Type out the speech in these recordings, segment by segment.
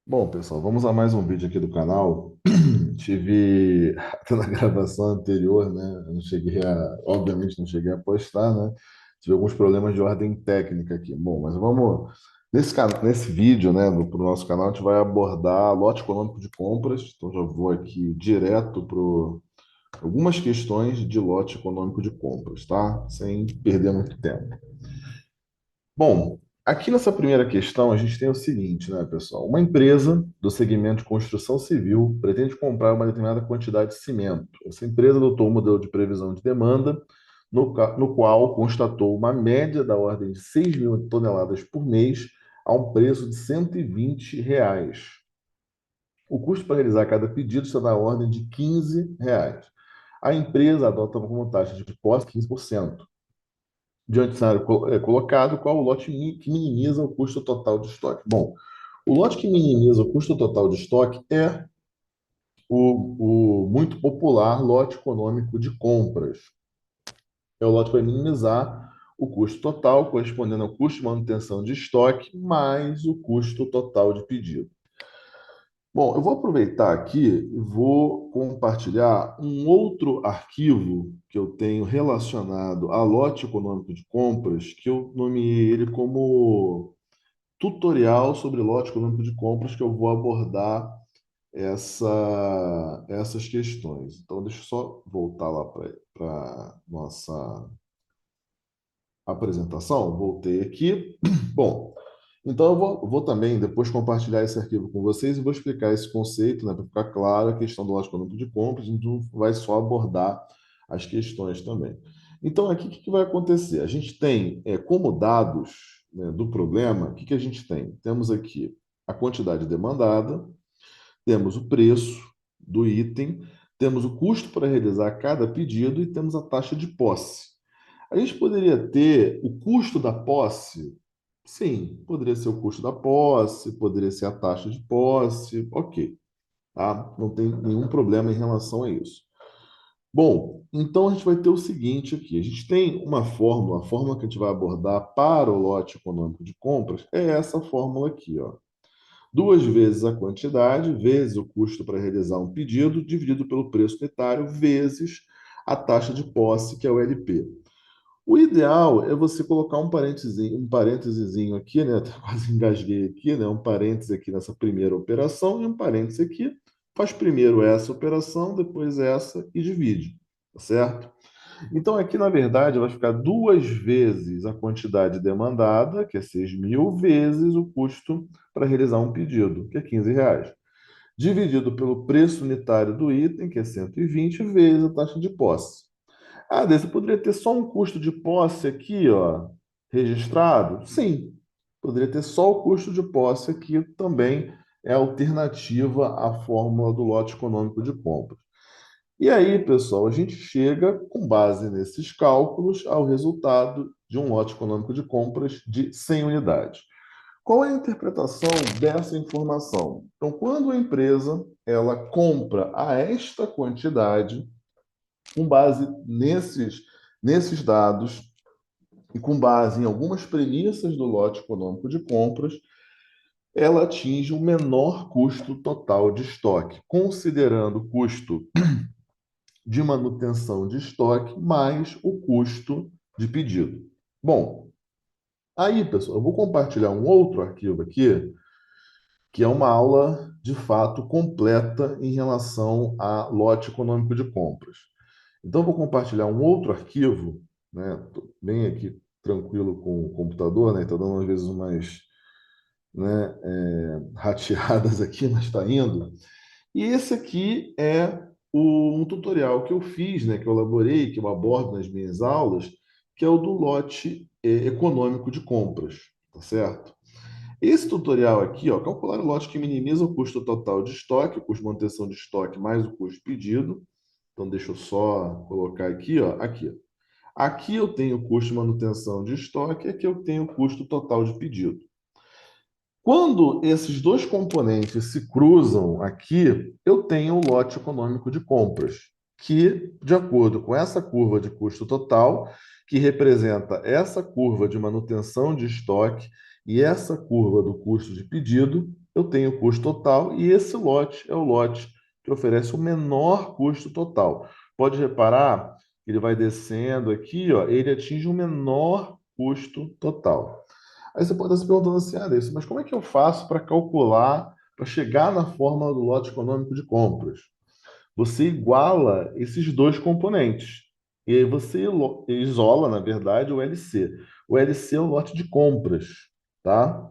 Bom, pessoal, vamos a mais um vídeo aqui do canal. Tive até na gravação anterior, né? Eu não cheguei obviamente, não cheguei a postar, né? Tive alguns problemas de ordem técnica aqui. Bom, mas vamos nesse vídeo, né, pro nosso canal, a gente vai abordar lote econômico de compras. Então já vou aqui direto para algumas questões de lote econômico de compras, tá? Sem perder muito tempo. Bom, aqui nessa primeira questão a gente tem o seguinte, né, pessoal? Uma empresa do segmento de construção civil pretende comprar uma determinada quantidade de cimento. Essa empresa adotou um modelo de previsão de demanda, no qual constatou uma média da ordem de 6 mil toneladas por mês a um preço de R$ 120. O custo para realizar cada pedido está na ordem de R$ 15. A empresa adota como taxa de posse 15%. Diante do cenário colocado, qual o lote que minimiza o custo total de estoque? Bom, o lote que minimiza o custo total de estoque é o muito popular lote econômico de compras. É o lote que vai minimizar o custo total, correspondendo ao custo de manutenção de estoque, mais o custo total de pedido. Bom, eu vou aproveitar aqui e vou compartilhar um outro arquivo que eu tenho relacionado a lote econômico de compras, que eu nomeei ele como tutorial sobre lote econômico de compras, que eu vou abordar essas questões. Então, deixa eu só voltar lá para nossa apresentação. Voltei aqui. Bom, então eu vou também depois compartilhar esse arquivo com vocês e vou explicar esse conceito, né, para ficar claro a questão do lote econômico de compras. A gente não vai só abordar as questões também. Então, aqui, o que vai acontecer? A gente tem, como dados, né, do problema, o que a gente tem? Temos aqui a quantidade demandada, temos o preço do item, temos o custo para realizar cada pedido e temos a taxa de posse. A gente poderia ter o custo da posse? Sim, poderia ser o custo da posse, poderia ser a taxa de posse, ok, tá? Não tem nenhum problema em relação a isso. Bom, então a gente vai ter o seguinte aqui: a gente tem uma fórmula, a fórmula que a gente vai abordar para o lote econômico de compras é essa fórmula aqui, ó. Duas vezes a quantidade, vezes o custo para realizar um pedido, dividido pelo preço unitário, vezes a taxa de posse, que é o LP. O ideal é você colocar um parênteses aqui, né? Até quase engasguei aqui, né? Um parêntese aqui nessa primeira operação e um parêntese aqui. Faz primeiro essa operação, depois essa e divide, tá certo? Então aqui, na verdade, vai ficar duas vezes a quantidade demandada, que é 6 mil, vezes o custo para realizar um pedido, que é R$ 15, dividido pelo preço unitário do item, que é 120, vezes a taxa de posse. Ah, você poderia ter só um custo de posse aqui, ó, registrado? Sim, poderia ter só o custo de posse aqui, também é alternativa à fórmula do lote econômico de compras. E aí, pessoal, a gente chega, com base nesses cálculos, ao resultado de um lote econômico de compras de 100 unidades. Qual é a interpretação dessa informação? Então, quando a empresa ela compra a esta quantidade, com base nesses dados e com base em algumas premissas do lote econômico de compras, ela atinge o menor custo total de estoque, considerando o custo de manutenção de estoque mais o custo de pedido. Bom, aí, pessoal, eu vou compartilhar um outro arquivo aqui, que é uma aula de fato completa em relação a lote econômico de compras. Então, eu vou compartilhar um outro arquivo, né? Tô bem aqui tranquilo com o computador, né? Está dando às vezes umas, né, rateadas aqui, mas está indo. E esse aqui é um tutorial que eu fiz, né, que eu elaborei, que eu abordo nas minhas aulas, que é o do lote econômico de compras, tá certo? Esse tutorial aqui, ó, calcular o lote que minimiza o custo total de estoque, o custo de manutenção de estoque mais o custo pedido. Então, deixa eu só colocar aqui, ó, aqui. Aqui eu tenho o custo de manutenção de estoque, aqui eu tenho o custo total de pedido. Quando esses dois componentes se cruzam aqui, eu tenho o lote econômico de compras, que, de acordo com essa curva de custo total, que representa essa curva de manutenção de estoque e essa curva do custo de pedido, eu tenho o custo total e esse lote é o lote que oferece o menor custo total. Pode reparar que ele vai descendo aqui, ó, ele atinge o menor custo total. Aí você pode estar se perguntando assim, ah, Deus, mas como é que eu faço para calcular, para chegar na fórmula do lote econômico de compras? Você iguala esses dois componentes. E aí você isola, na verdade, o LC. O LC é o lote de compras, tá?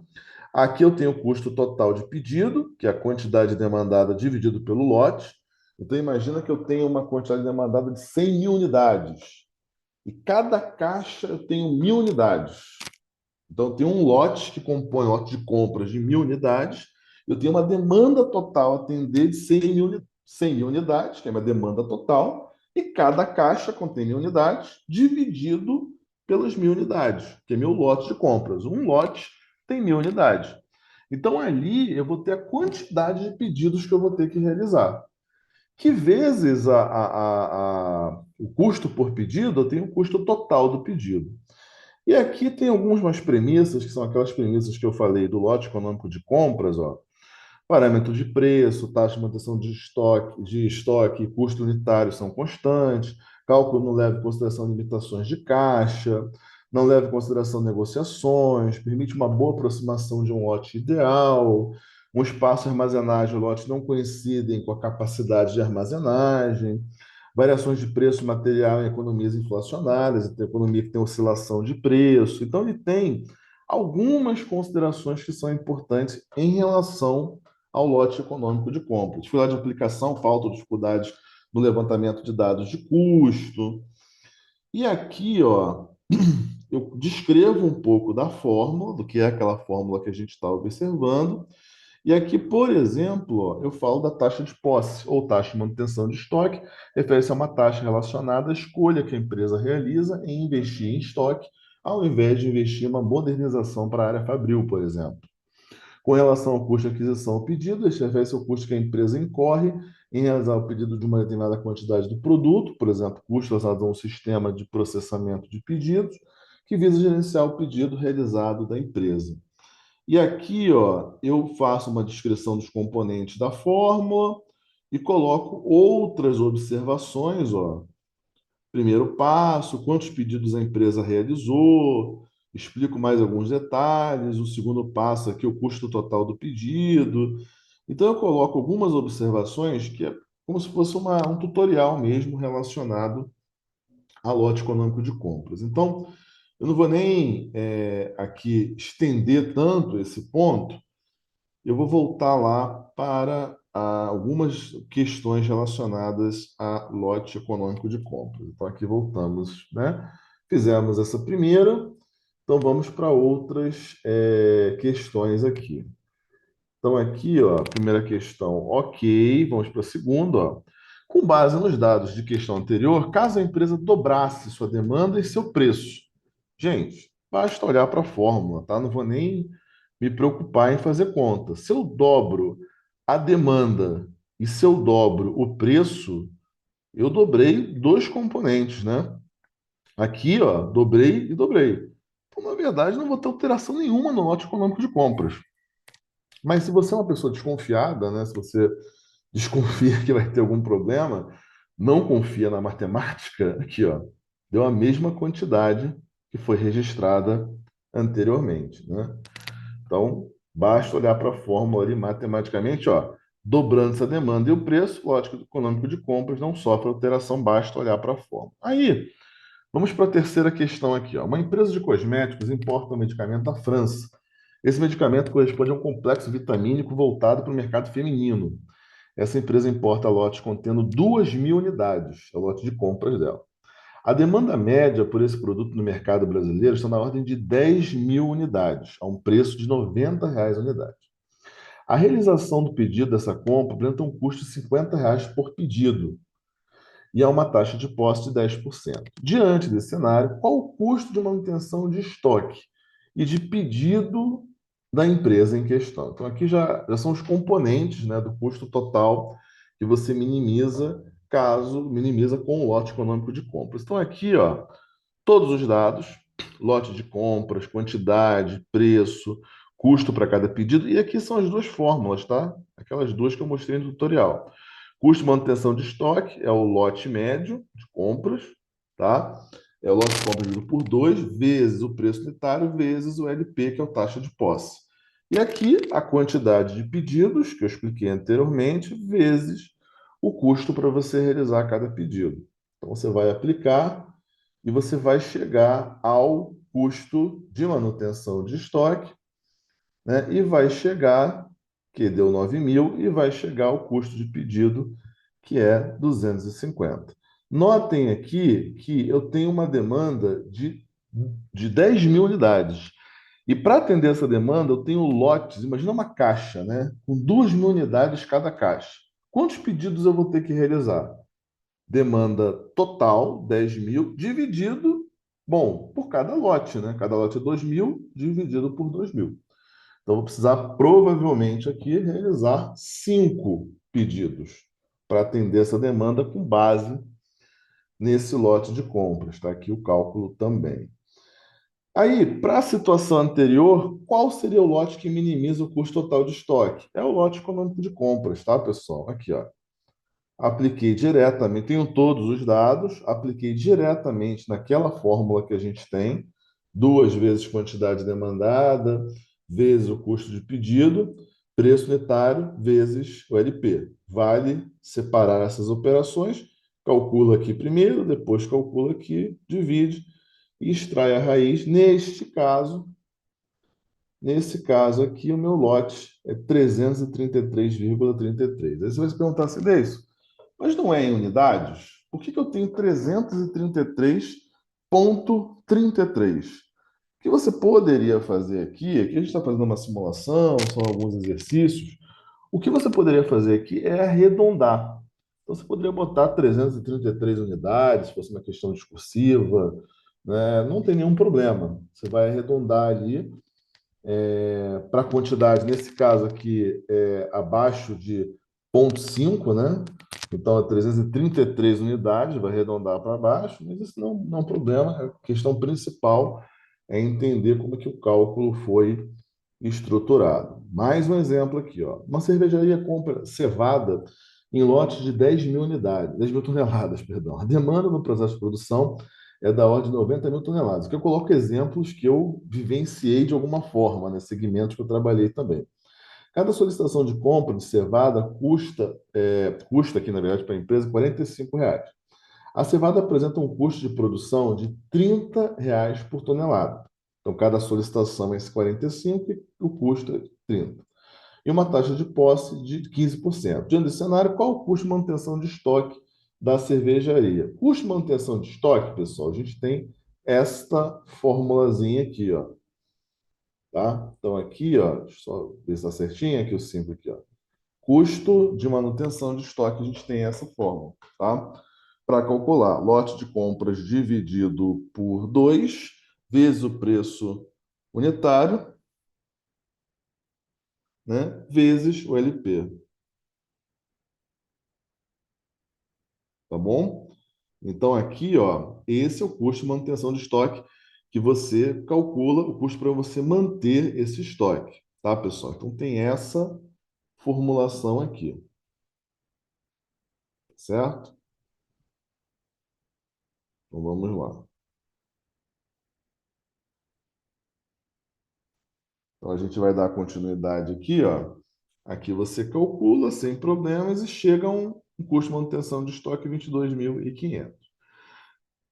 Aqui eu tenho o custo total de pedido, que é a quantidade demandada dividido pelo lote. Então imagina que eu tenho uma quantidade demandada de 100 mil unidades. E cada caixa eu tenho 1.000 unidades. Então, tem um lote que compõe, um lote de compras de 1.000 unidades. Eu tenho uma demanda total a atender de 100 mil unidades, que é uma demanda total, e cada caixa contém 1.000 unidades, dividido pelas 1.000 unidades, que é meu lote de compras. Um lote tem 1.000 unidades. Então, ali eu vou ter a quantidade de pedidos que eu vou ter que realizar. Que vezes o custo por pedido, eu tenho o custo total do pedido. E aqui tem algumas premissas, que são aquelas premissas que eu falei do lote econômico de compras, ó. Parâmetro de preço, taxa de manutenção de estoque e custo unitário são constantes, cálculo não leva em consideração limitações de caixa, não leva em consideração negociações, permite uma boa aproximação de um lote ideal, um espaço de armazenagem, o lote não coincidem com a capacidade de armazenagem, variações de preço material em economias inflacionárias, tem economia que tem oscilação de preço. Então, ele tem algumas considerações que são importantes em relação ao lote econômico de compra. Dificuldade de aplicação, falta de dificuldades no levantamento de dados de custo. E aqui, ó, eu descrevo um pouco da fórmula, do que é aquela fórmula que a gente está observando, e aqui, por exemplo, ó, eu falo da taxa de posse ou taxa de manutenção de estoque, refere-se a uma taxa relacionada à escolha que a empresa realiza em investir em estoque, ao invés de investir em uma modernização para a área fabril, por exemplo. Com relação ao custo de aquisição ao pedido, este refere-se ao custo que a empresa incorre em realizar o pedido de uma determinada quantidade do produto, por exemplo, custo relacionado a um sistema de processamento de pedidos, que visa gerenciar o pedido realizado da empresa. E aqui, ó, eu faço uma descrição dos componentes da fórmula e coloco outras observações, ó. Primeiro passo, quantos pedidos a empresa realizou, explico mais alguns detalhes. O segundo passo aqui, o custo total do pedido. Então, eu coloco algumas observações que é como se fosse um tutorial mesmo relacionado ao lote econômico de compras. Então, eu não vou nem aqui estender tanto esse ponto, eu vou voltar lá para algumas questões relacionadas a lote econômico de compras. Então, aqui voltamos, né? Fizemos essa primeira, então vamos para outras questões aqui. Então, aqui, ó, a primeira questão, ok, vamos para a segunda, ó. Com base nos dados de questão anterior, caso a empresa dobrasse sua demanda e seu preço. Gente, basta olhar para a fórmula, tá? Não vou nem me preocupar em fazer conta. Se eu dobro a demanda e se eu dobro o preço, eu dobrei dois componentes, né? Aqui, ó, dobrei e dobrei. Então, na verdade, não vou ter alteração nenhuma no lote econômico de compras. Mas se você é uma pessoa desconfiada, né? Se você desconfia que vai ter algum problema, não confia na matemática, aqui, ó, deu a mesma quantidade que foi registrada anteriormente, né? Então, basta olhar para a fórmula ali matematicamente, ó, dobrando essa demanda e o preço, o lote econômico de compras não sofre alteração, basta olhar para a fórmula. Aí, vamos para a terceira questão aqui, ó. Uma empresa de cosméticos importa um medicamento da França. Esse medicamento corresponde a um complexo vitamínico voltado para o mercado feminino. Essa empresa importa lotes contendo 2.000 unidades, é o lote de compras dela. A demanda média por esse produto no mercado brasileiro está na ordem de 10.000 unidades, a um preço de R$ 90 a unidade. A realização do pedido dessa compra apresenta um custo de R$ 50 por pedido e há uma taxa de posse de 10%. Diante desse cenário, qual o custo de manutenção de estoque e de pedido da empresa em questão? Então, aqui já são os componentes, né, do custo total que você minimiza com o lote econômico de compras. Então, aqui, ó, todos os dados, lote de compras, quantidade, preço, custo para cada pedido, e aqui são as duas fórmulas, tá? Aquelas duas que eu mostrei no tutorial. Custo de manutenção de estoque é o lote médio de compras, tá? É o lote de compras dividido por 2 vezes o preço unitário vezes o LP, que é o taxa de posse. E aqui a quantidade de pedidos, que eu expliquei anteriormente, vezes o custo para você realizar cada pedido. Então você vai aplicar e você vai chegar ao custo de manutenção de estoque, né? E vai chegar, que deu 9.000, e vai chegar ao custo de pedido, que é 250. Notem aqui que eu tenho uma demanda de 10.000 unidades. E para atender essa demanda, eu tenho lotes, imagina uma caixa, né? Com 2.000 unidades cada caixa. Quantos pedidos eu vou ter que realizar? Demanda total, 10.000, dividido, bom, por cada lote, né? Cada lote é 2.000, dividido por 2.000. Então, vou precisar provavelmente aqui realizar 5 pedidos para atender essa demanda com base nesse lote de compras. Está aqui o cálculo também. Aí, para a situação anterior, qual seria o lote que minimiza o custo total de estoque? É o lote econômico de compras, tá, pessoal? Aqui, ó. Apliquei diretamente, tenho todos os dados, apliquei diretamente naquela fórmula que a gente tem, 2 vezes quantidade demandada, vezes o custo de pedido, preço unitário, vezes o LP. Vale separar essas operações, calcula aqui primeiro, depois calcula aqui, divide e extrai a raiz. Nesse caso aqui, o meu lote é 333,33. Aí você vai se perguntar assim, Deison, mas não é em unidades? Por que eu tenho 333,33? O que você poderia fazer aqui a gente está fazendo uma simulação, são alguns exercícios. O que você poderia fazer aqui é arredondar. Então, você poderia botar 333 unidades, se fosse uma questão discursiva, né? Não tem nenhum problema. Você vai arredondar ali para a quantidade, nesse caso aqui, abaixo de 0,5, né? Então, é 333 unidades, vai arredondar para baixo, mas isso não é um problema. A questão principal é entender como que o cálculo foi estruturado. Mais um exemplo aqui, ó. Uma cervejaria compra cevada em lotes de 10.000 unidades, 10.000 toneladas, perdão. A demanda no processo de produção é da ordem de 90.000 toneladas. Que eu coloco exemplos que eu vivenciei de alguma forma, né? Segmentos que eu trabalhei também. Cada solicitação de compra de cevada custa aqui, na verdade, para a empresa, R$ 45. A cevada apresenta um custo de produção de R$ 30 por tonelada. Então, cada solicitação é esse 45 e o custo é 30. E uma taxa de posse de 15%. Diante desse cenário, qual o custo de manutenção de estoque da cervejaria? Custo de manutenção de estoque, pessoal, a gente tem esta formulazinha aqui, ó. Tá? Então, aqui, ó, deixa eu só ver se está certinho, aqui o símbolo aqui, ó. Custo de manutenção de estoque, a gente tem essa fórmula, tá? Para calcular, lote de compras dividido por 2 vezes o preço unitário, né? Vezes o LP, tá bom? Então aqui, ó, esse é o custo de manutenção de estoque que você calcula o custo para você manter esse estoque, tá, pessoal? Então tem essa formulação aqui, certo? Então vamos lá. Então a gente vai dar continuidade aqui, ó. Aqui você calcula sem problemas e chega a um custo de manutenção de estoque de 22.500.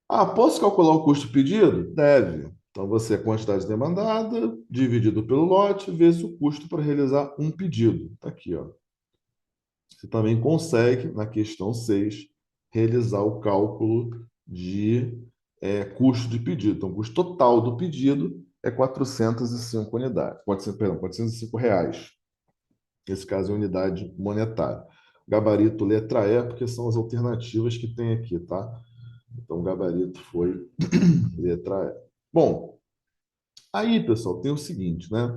Ah, posso calcular o custo pedido? Deve. Então você a quantidade demandada dividido pelo lote vezes o custo para realizar um pedido. Está aqui, ó. Você também consegue, na questão 6 realizar o cálculo de custo de pedido. Então, o custo total do pedido é 405 unidades. 400, perdão, R$ 405. Nesse caso, é unidade monetária. Gabarito letra E, porque são as alternativas que tem aqui, tá? Então, o gabarito foi letra E. Bom, aí, pessoal, tem o seguinte, né?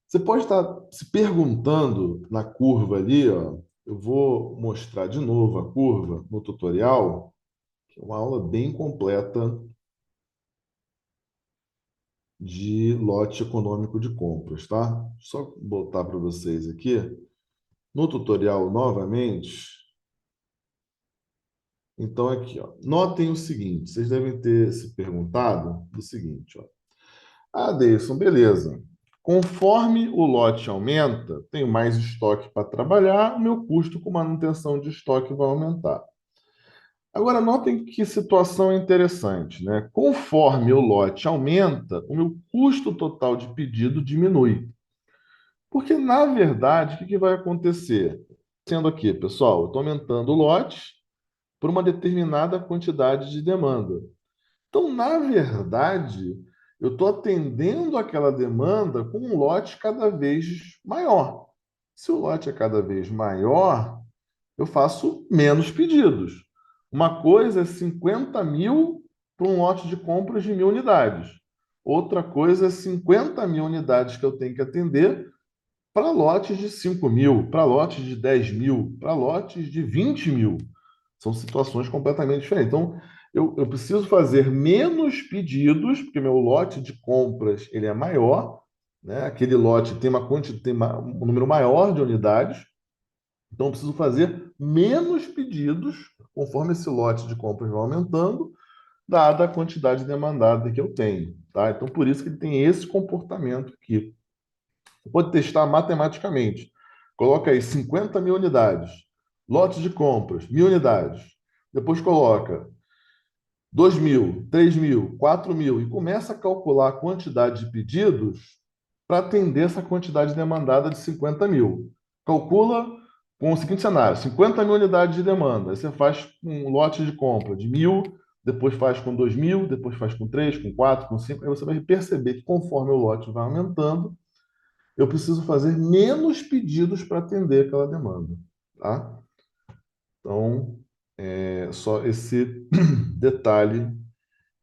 Você pode estar se perguntando na curva ali, ó. Eu vou mostrar de novo a curva no tutorial, que é uma aula bem completa de lote econômico de compras, tá? Só botar para vocês aqui. No tutorial, novamente, então aqui, ó, notem o seguinte, vocês devem ter se perguntado o seguinte, ó. Ah, Deilson, beleza. Conforme o lote aumenta, tenho mais estoque para trabalhar, o meu custo com manutenção de estoque vai aumentar. Agora, notem que situação interessante, né? Conforme o lote aumenta, o meu custo total de pedido diminui. Porque, na verdade, o que vai acontecer? Sendo aqui, pessoal, eu estou aumentando o lote por uma determinada quantidade de demanda. Então, na verdade, eu estou atendendo aquela demanda com um lote cada vez maior. Se o lote é cada vez maior, eu faço menos pedidos. Uma coisa é 50 mil para um lote de compras de 1.000 unidades. Outra coisa é 50 mil unidades que eu tenho que atender para lotes de 5 mil, para lotes de 10 mil, para lotes de 20 mil. São situações completamente diferentes. Então, eu preciso fazer menos pedidos, porque meu lote de compras ele é maior, né? Aquele lote tem um número maior de unidades, então eu preciso fazer menos pedidos conforme esse lote de compras vai aumentando, dada a quantidade demandada que eu tenho, tá? Então, por isso que ele tem esse comportamento aqui. Você pode testar matematicamente. Coloca aí 50 mil unidades, lote de compras, 1.000 unidades. Depois coloca 2 mil, 3 mil, 4 mil e começa a calcular a quantidade de pedidos para atender essa quantidade demandada de 50 mil. Calcula com o seguinte cenário: 50 mil unidades de demanda. Aí você faz um lote de compra de 1.000, depois faz com 2 mil, depois faz com 3, com 4, com 5. Aí você vai perceber que conforme o lote vai aumentando, eu preciso fazer menos pedidos para atender aquela demanda, tá? Então, é só esse detalhe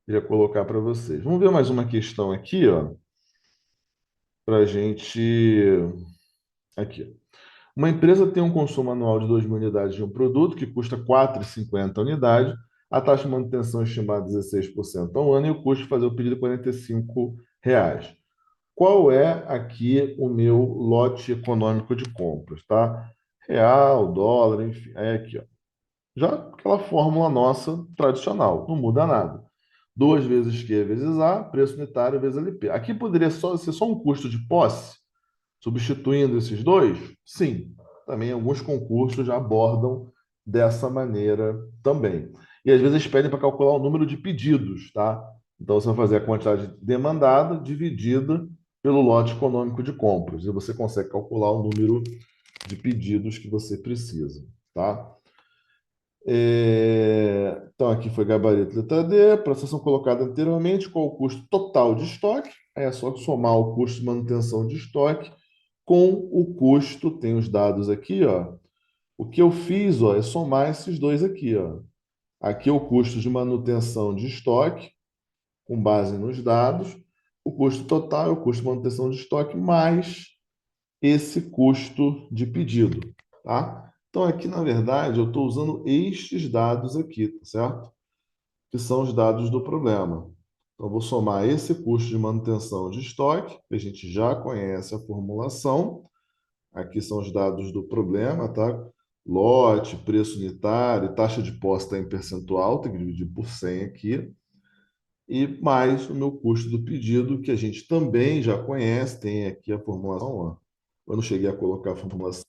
que eu ia colocar para vocês. Vamos ver mais uma questão aqui, ó, para a gente. Aqui. Uma empresa tem um consumo anual de 2.000 unidades de um produto que custa 4,50 unidades. A taxa de manutenção estimada é 16% ao ano e o custo de fazer o pedido é R$ 45. Qual é aqui o meu lote econômico de compras, tá? Real, dólar, enfim, é aqui, ó. Já aquela fórmula nossa tradicional, não muda nada. 2 vezes Q vezes A, preço unitário vezes LP. Aqui poderia ser só um custo de posse, substituindo esses dois? Sim. Também alguns concursos já abordam dessa maneira também. E às vezes pedem para calcular o número de pedidos, tá? Então você vai fazer a quantidade demandada dividida pelo lote econômico de compras. E você consegue calcular o número de pedidos que você precisa, tá? Então, aqui foi gabarito letra D, processação colocada anteriormente, qual o custo total de estoque? Aí é só somar o custo de manutenção de estoque com o custo, tem os dados aqui, ó. O que eu fiz, ó, é somar esses dois aqui, ó. Aqui é o custo de manutenção de estoque, com base nos dados. O custo total é o custo de manutenção de estoque mais esse custo de pedido, tá? Então, aqui, na verdade, eu estou usando estes dados aqui, tá certo? Que são os dados do problema. Então, eu vou somar esse custo de manutenção de estoque, que a gente já conhece a formulação. Aqui são os dados do problema, tá? Lote, preço unitário, taxa de posse está em percentual, tem que dividir por 100 aqui. E mais o meu custo do pedido, que a gente também já conhece, tem aqui a formulação, ó. Eu não cheguei a colocar a formulação,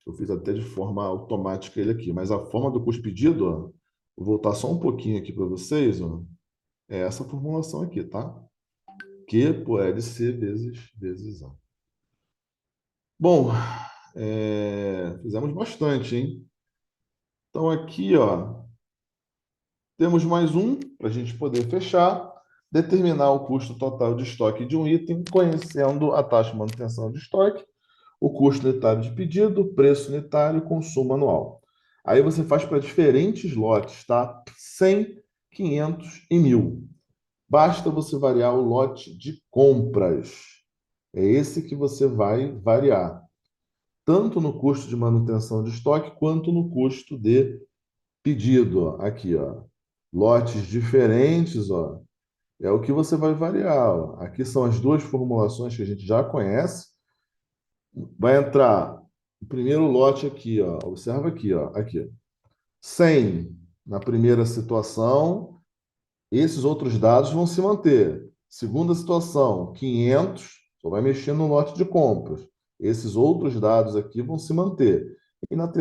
eu fiz até de forma automática ele aqui, mas a forma do custo pedido, ó, vou voltar só um pouquinho aqui para vocês, ó, é essa formulação aqui, tá? Q por LC vezes A. Bom, fizemos bastante, hein? Então aqui, ó, temos mais um para a gente poder fechar. Determinar o custo total de estoque de um item, conhecendo a taxa de manutenção de estoque, o custo unitário de pedido, preço unitário e consumo anual. Aí você faz para diferentes lotes, tá? 100, 500 e 1.000. Basta você variar o lote de compras. É esse que você vai variar, tanto no custo de manutenção de estoque quanto no custo de pedido. Ó. Aqui, ó. Lotes diferentes, ó. É o que você vai variar. Ó. Aqui são as duas formulações que a gente já conhece. Vai entrar o primeiro lote aqui, ó. Observa aqui, ó. Aqui. 100 na primeira situação, esses outros dados vão se manter. Segunda situação, 500, só vai mexer no lote de compras. Esses outros dados aqui vão se manter. E na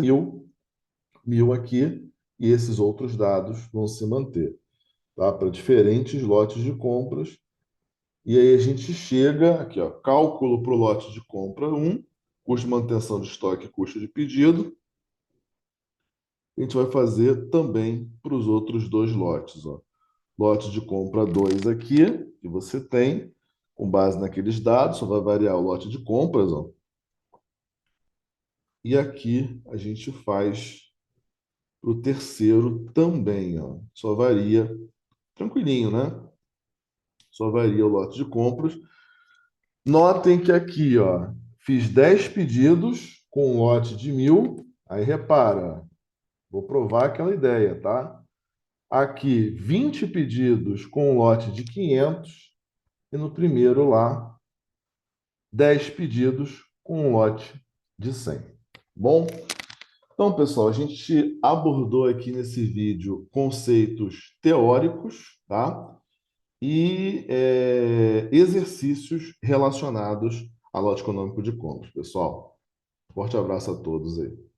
1000 aqui, e esses outros dados vão se manter, tá? Para diferentes lotes de compras. E aí a gente chega aqui, ó, cálculo para o lote de compra um, custo de manutenção de estoque e custo de pedido. A gente vai fazer também para os outros dois lotes, ó. Lote de compra 2 aqui, que você tem, com base naqueles dados, só vai variar o lote de compras, ó. E aqui a gente faz para o terceiro também, ó. Só varia, tranquilinho, né? Só varia o lote de compras. Notem que aqui, ó, fiz 10 pedidos com um lote de 1000. Aí repara, vou provar aquela ideia, tá? Aqui, 20 pedidos com um lote de 500. E no primeiro lá, 10 pedidos com um lote de 100. Bom, então, pessoal, a gente abordou aqui nesse vídeo conceitos teóricos, tá? E exercícios relacionados ao lote econômico de compras, pessoal. Forte abraço a todos aí.